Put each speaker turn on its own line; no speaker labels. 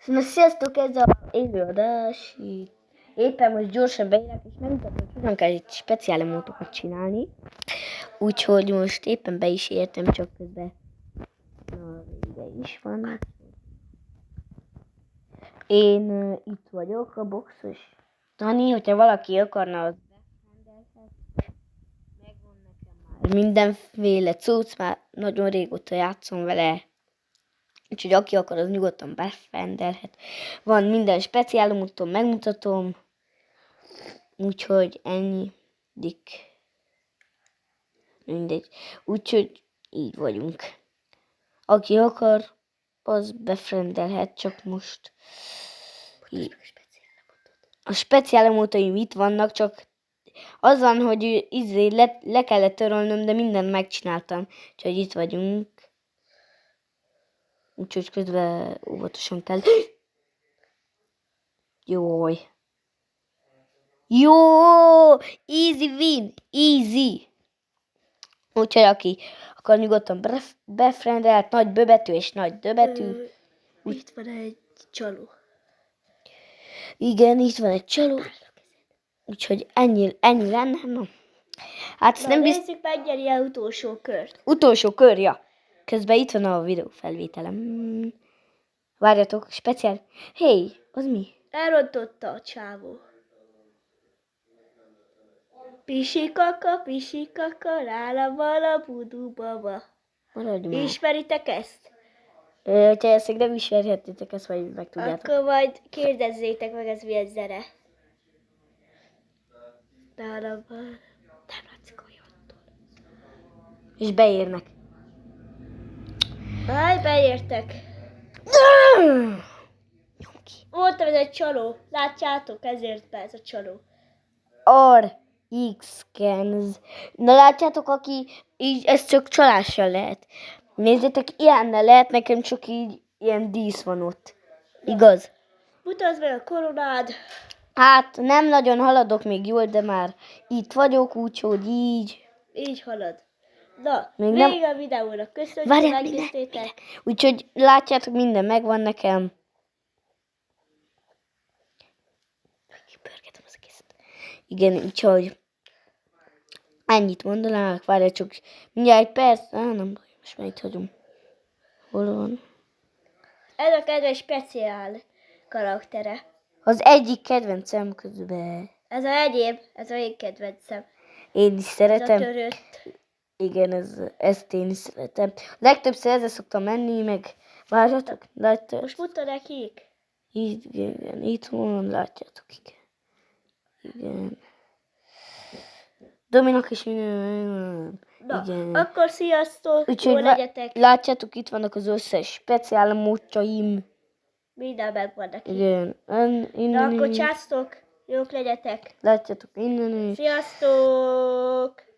Na, sziasztok, ez a élőadás. Éppen most gyorsan beérek, és megmutatom, hogy hogyan kell itt speciál emótokat csinálni. Úgyhogy most éppen be is értem, csak közben na, vége is van. Én itt vagyok, a boxos Dani, hogyha valaki akarna, az berendelhet. Megvan nekem már mindenféle cucc, már nagyon régóta játszom vele. Úgyhogy aki akar, az nyugodtan befrendelhet. Van minden speciálomúton, megmutatom. Úgyhogy ennyi. Mindegy. Úgyhogy így vagyunk. Aki akar, az befrendelhet, csak most. A speciálomótaim itt vannak, csak az van, hogy le kellett törölnöm, de mindent megcsináltam. Úgyhogy itt vagyunk. Úgyhogy közben óvatosan kell. Jaj. Jó! Easy win! Easy! Úgyhogy aki akar, nyugodtan befrendelt, nagy böbetű és nagy döbetű.
Itt van egy csaló.
Igen, itt van egy csaló. Úgyhogy ennyi lenne. No. Hát ezt nem biztos.
Nézzük meg ilyen utolsó kört.
Utolsó kör, ja. Közben itt van a videó felvételem. Várjatok, speciál. Hey, az mi?
Elrontotta a csávó. Pisikaka, rála budu baba.
Maradj már.
Ismeritek ezt?
Ha ezt nem ismerhettétek, ezt majd megtudjátok.
Akkor majd kérdezzétek meg, ez milyen zene. Nem látszik olyantól.
És beérnek.
Háj, beértek.
Nyom ki.
Mondtam, ez egy csaló. Látjátok, ezért be ez a csaló.
RX-Kenz. Na látjátok, aki így, ez csak csalással lehet. Nézzétek, ilyennel lehet, nekem csak így ilyen dísz van ott. Igaz?
Mutasd meg a koronád.
Hát nem nagyon haladok még jól, de már itt vagyok, úgyhogy így.
Így halad. Na,
Még
végig a videónak. Köszönjük, hogy megnéztétek.
Úgyhogy látjátok, minden megvan nekem. Kipörgetem az egészet. Igen, úgyhogy ennyit mondanák, várj csak mindjárt egy perc. Nem baj, most már itt hagyom. Hol van?
Ez a kedves speciál karaktere.
Az egyik kedvencem közben.
Ez a enyém, ez a én kedvencem.
Én is
Ez a
szeretem.
törött.
Igen, ezt én is szeretem. Legtöbbször ezzel szoktam menni, meg várjatok, látjátok.
Most muta nekik.
Igen, itt van, látjátok, igen. Dominak is minden.
Na,
Igen.
akkor sziasztok,
Úgyhogy
jól legyetek.
látjátok, itt vannak az összes speciál módjaim.
Minden megvan neki.
Igen,
Na,
innen
akkor
is.
császtok, jók legyetek.
Látjátok, innen is.
Sziasztok!